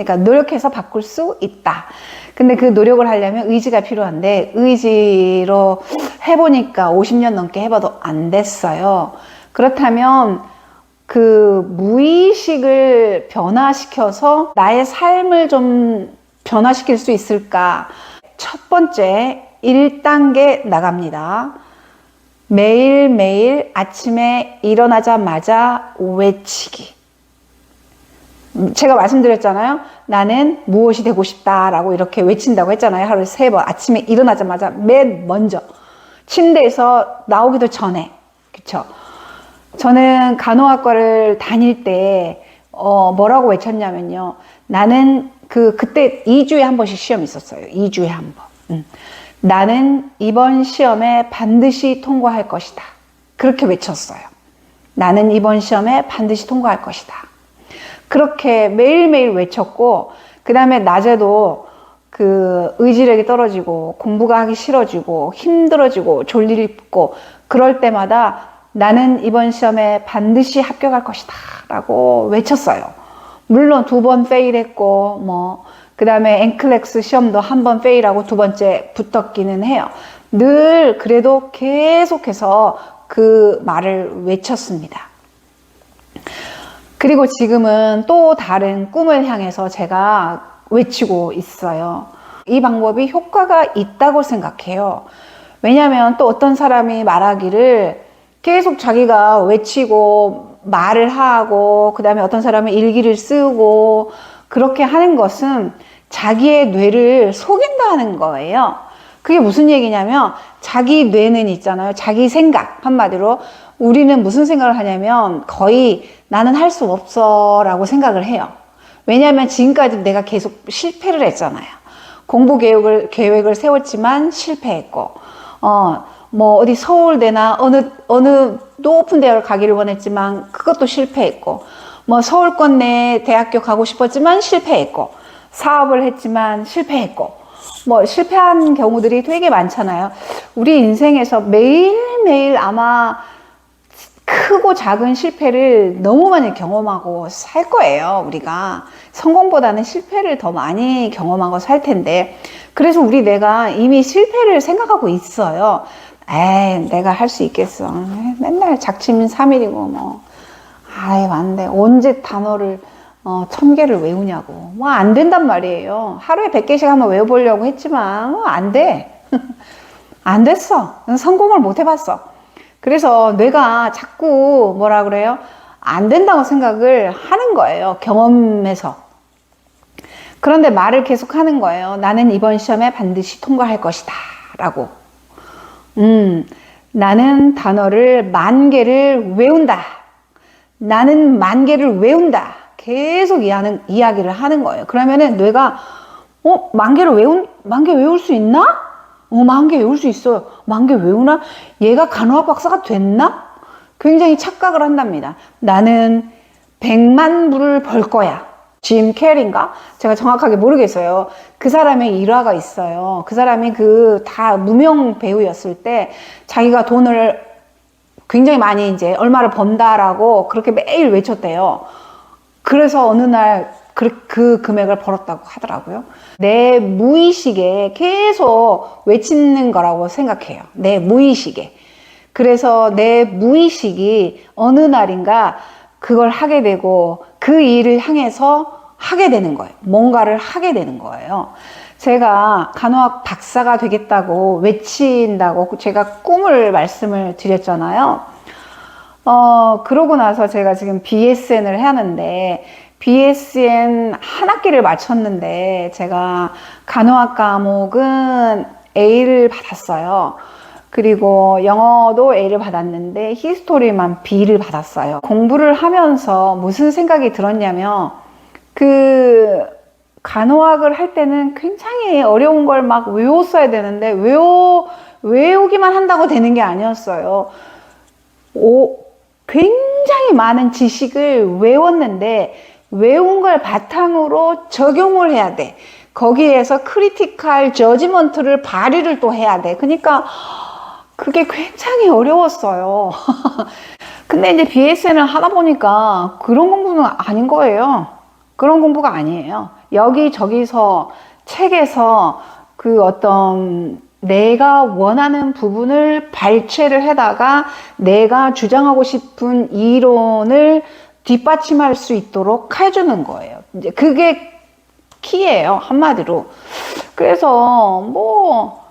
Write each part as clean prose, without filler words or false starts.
그러니까 노력해서 바꿀 수 있다. 근데 그 노력을 하려면 의지가 필요한데 의지로 해보니까 50년 넘게 해봐도 안 됐어요. 그렇다면 그 무의식을 변화시켜서 나의 삶을 좀 변화시킬 수 있을까? 첫 번째 1단계 나갑니다. 매일매일 아침에 일어나자마자 외치기. 제가 말씀드렸잖아요. 나는 무엇이 되고 싶다라고 이렇게 외친다고 했잖아요. 하루에 3번. 아침에 일어나자마자 맨 먼저. 침대에서 나오기도 전에. 그쵸? 저는 간호학과를 다닐 때 뭐라고 외쳤냐면요. 나는 그때 2주에 한 번씩 시험이 있었어요. 2주에 한 번. 나는 이번 시험에 반드시 통과할 것이다. 그렇게 외쳤어요. 나는 이번 시험에 반드시 통과할 것이다. 그렇게 매일매일 외쳤고, 그 다음에 낮에도 그 의지력이 떨어지고, 공부가 하기 싫어지고, 힘들어지고, 졸리고, 그럴 때마다 나는 이번 시험에 반드시 합격할 것이다. 라고 외쳤어요. 물론 2번 페일했고, 그 다음에 엔클렉스 시험도 1번 페일하고 2번째 붙었기는 해요. 늘 그래도 계속해서 그 말을 외쳤습니다. 그리고 지금은 또 다른 꿈을 향해서 제가 외치고 있어요. 이 방법이 효과가 있다고 생각해요. 왜냐하면 또 어떤 사람이 말하기를 계속 자기가 외치고 말을 하고 그 다음에 어떤 사람은 일기를 쓰고 그렇게 하는 것은 자기의 뇌를 속인다는 거예요. 그게 무슨 얘기냐면 자기 뇌는 있잖아요. 자기 생각, 한마디로 우리는 무슨 생각을 하냐면 거의 나는 할 수 없어 라고 생각을 해요. 왜냐하면 지금까지 내가 계속 실패를 했잖아요. 공부 계획을 세웠지만 실패했고 어디 서울대나 어느 높은 대학을 가기를 원했지만 그것도 실패했고 서울권 내 대학교 가고 싶었지만 실패했고 사업을 했지만 실패했고 실패한 경우들이 되게 많잖아요. 우리 인생에서 매일매일 아마 크고 작은 실패를 너무 많이 경험하고 살 거예요. 우리가 성공보다는 실패를 더 많이 경험하고 살 텐데, 그래서 우리 뇌가 이미 실패를 생각하고 있어요. 에이, 내가 할 수 있겠어. 맨날 작심인 3일이고 아이, 안 돼. 언제 단어를 1000개를 외우냐고. 안 된단 말이에요. 하루에 100개씩 한번 외워보려고 했지만 안 돼. 안 됐어. 성공을 못 해봤어. 그래서 뇌가 자꾸 뭐라 그래요? 안 된다고 생각을 하는 거예요. 경험에서. 그런데 말을 계속 하는 거예요. 나는 이번 시험에 반드시 통과할 것이다. 라고. 나는 단어를 10,000개를 외운다. 나는 10,000개를 외운다. 계속 이야기를 하는 거예요. 그러면은 뇌가 10,000개 외울 수 있나? 10,000개 외울 수 있어요. 10,000개 외우나? 얘가 간호학 박사가 됐나? 굉장히 착각을 한답니다. 나는 100만 불을 벌 거야. 짐 캐리인가? 제가 정확하게 모르겠어요. 그 사람의 일화가 있어요. 그 사람이 다 무명 배우였을 때 자기가 돈을 굉장히 많이 이제 얼마를 번다라고 그렇게 매일 외쳤대요. 그래서 어느 날 그 금액을 벌었다고 하더라고요. 내 무의식에 계속 외치는 거라고 생각해요. 내 무의식에. 그래서 내 무의식이 어느 날인가 그걸 하게 되고 그 일을 향해서 하게 되는 거예요. 뭔가를 하게 되는 거예요. 제가 간호학 박사가 되겠다고 외친다고 제가 꿈을 말씀을 드렸잖아요. 그러고 나서 제가 지금 BSN을 하는데 BSN 한 학기를 마쳤는데 제가 간호학 과목은 A를 받았어요. 그리고 영어도 A를 받았는데 히스토리만 B를 받았어요. 공부를 하면서 무슨 생각이 들었냐면 간호학을 할 때는 굉장히 어려운 걸 막 외웠어야 되는데 외우기만 한다고 되는 게 아니었어요. 굉장히 많은 지식을 외웠는데 외운 걸 바탕으로 적용을 해야 돼. 거기에서 크리티컬 저지먼트를 발휘를 또 해야 돼. 그러니까 그게 굉장히 어려웠어요. 근데 이제 BSN을 하다 보니까 그런 공부는 아닌 거예요. 그런 공부가 아니에요. 여기저기서 책에서 그 어떤 내가 원하는 부분을 발췌를 해다가 내가 주장하고 싶은 이론을 뒷받침할 수 있도록 해주는 거예요. 이제 그게 키예요, 한마디로. 그래서 뭐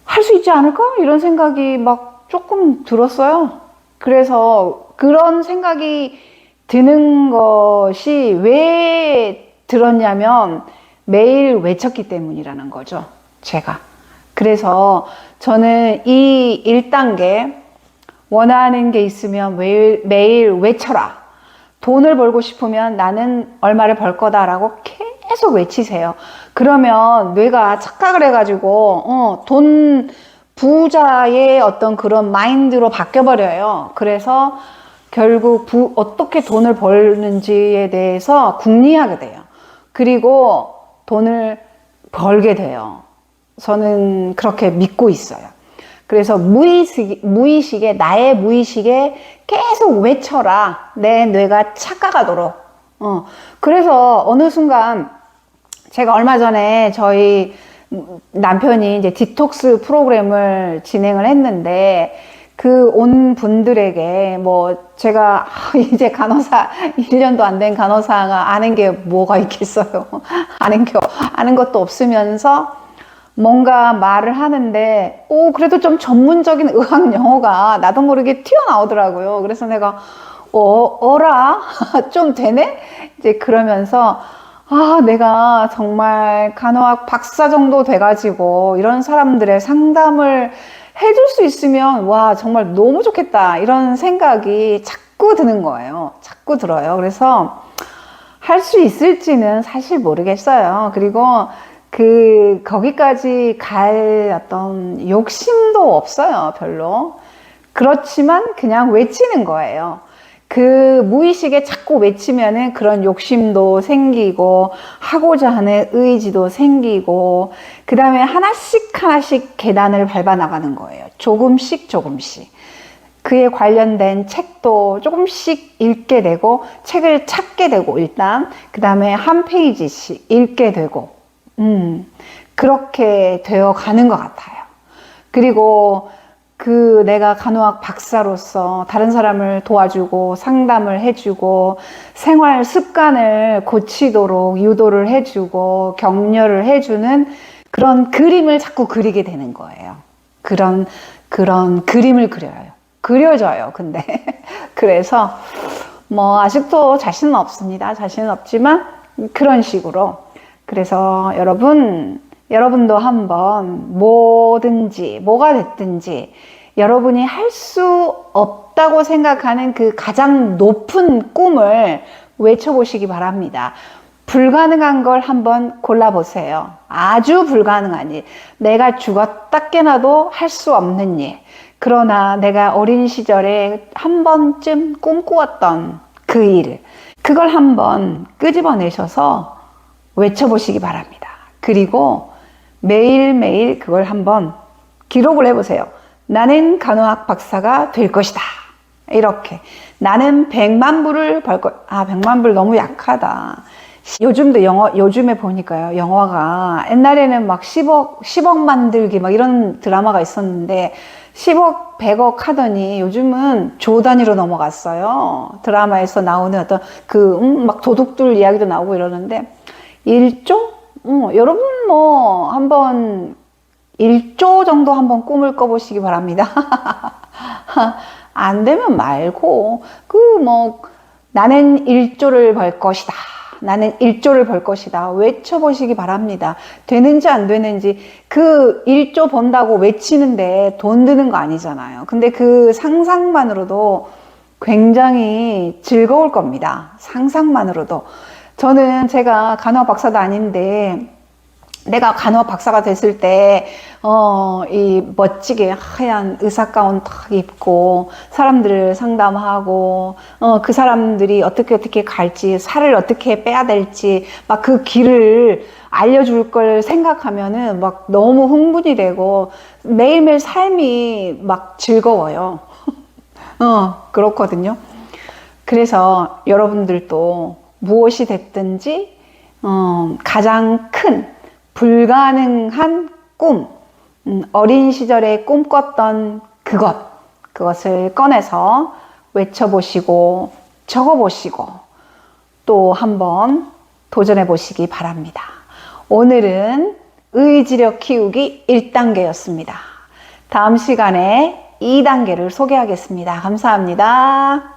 할 수 있지 않을까? 이런 생각이 막 조금 들었어요. 그래서 그런 생각이 드는 것이 왜 들었냐면 매일 외쳤기 때문이라는 거죠, 제가. 그래서 저는 이 1단계 원하는 게 있으면 매일 외쳐라. 돈을 벌고 싶으면 나는 얼마를 벌 거다라고 계속 외치세요. 그러면 뇌가 착각을 해가지고 돈 부자의 어떤 그런 마인드로 바뀌어버려요. 그래서 결국 어떻게 돈을 벌는지에 대해서 궁리하게 돼요. 그리고 돈을 벌게 돼요. 저는 그렇게 믿고 있어요. 그래서 나의 무의식에 계속 외쳐라. 내 뇌가 착각하도록. 그래서 어느 순간 제가 얼마 전에 저희 남편이 이제 디톡스 프로그램을 진행을 했는데 그 온 분들에게 뭐 제가 이제 간호사 1년도 안 된 간호사가 아는 게 뭐가 있겠어요. 아는 것도 없으면서 뭔가 말을 하는데 그래도 좀 전문적인 의학 용어가 나도 모르게 튀어나오더라고요. 그래서 내가 어라? 좀 되네? 이제 그러면서 내가 정말 간호학 박사 정도 돼가지고 이런 사람들의 상담을 해줄 수 있으면 와 정말 너무 좋겠다 이런 생각이 자꾸 드는 거예요. 자꾸 들어요. 그래서 할 수 있을지는 사실 모르겠어요. 그리고 거기까지 갈 어떤 욕심도 없어요, 별로. 그렇지만 그냥 외치는 거예요. 그 무의식에 자꾸 외치면은 그런 욕심도 생기고, 하고자 하는 의지도 생기고, 그 다음에 하나씩 계단을 밟아 나가는 거예요. 조금씩. 그에 관련된 책도 조금씩 읽게 되고, 책을 찾게 되고, 일단. 그 다음에 한 페이지씩 읽게 되고, 그렇게 되어 가는 것 같아요. 그리고 내가 간호학 박사로서 다른 사람을 도와주고 상담을 해주고 생활 습관을 고치도록 유도를 해주고 격려를 해주는 그런 그림을 자꾸 그리게 되는 거예요. 그런 그림을 그려져요. 근데 그래서 뭐 아직도 자신은 없습니다. 자신은 없지만 그런 식으로. 그래서 여러분도 한번 뭐가 됐든지 여러분이 할 수 없다고 생각하는 그 가장 높은 꿈을 외쳐보시기 바랍니다. 불가능한 걸 한번 골라보세요. 아주 불가능한 일. 내가 죽었다 깨나도 할 수 없는 일. 그러나 내가 어린 시절에 한 번쯤 꿈꾸었던 그 일. 그걸 한번 끄집어내셔서 외쳐보시기 바랍니다. 그리고 매일매일 그걸 한번 기록을 해보세요. 나는 간호학 박사가 될 것이다. 이렇게. 나는 100만 불을 벌 것. 100만 불 너무 약하다. 요즘에 보니까요. 영화가 옛날에는 막 10억 만들기 막 이런 드라마가 있었는데 10억, 100억 하더니 요즘은 조 단위로 넘어갔어요. 드라마에서 나오는 어떤 막 도둑들 이야기도 나오고 이러는데 1조? 여러분 뭐 한번 1조 정도 한번 꿈을 꿔보시기 바랍니다. 안 되면 말고 나는 1조를 벌 것이다. 나는 1조를 벌 것이다. 외쳐보시기 바랍니다. 되는지 안 되는지 그 1조 번다고 외치는데 돈 드는 거 아니잖아요. 근데 그 상상만으로도 굉장히 즐거울 겁니다. 상상만으로도. 저는 제가 간호학 박사도 아닌데 내가 간호학 박사가 됐을 때 이 멋지게 하얀 의사 가운 탁 입고 사람들을 상담하고 그 사람들이 어떻게 갈지 살을 어떻게 빼야 될지 막 그 길을 알려줄 걸 생각하면은 막 너무 흥분이 되고 매일매일 삶이 막 즐거워요. 그렇거든요. 그래서 여러분들도 무엇이 됐든지 가장 큰 불가능한 꿈, 어린 시절에 꿈꿨던 그것을 꺼내서 외쳐보시고 적어보시고 또 한번 도전해 보시기 바랍니다. 오늘은 의지력 키우기 1단계였습니다. 다음 시간에 2단계를 소개하겠습니다. 감사합니다.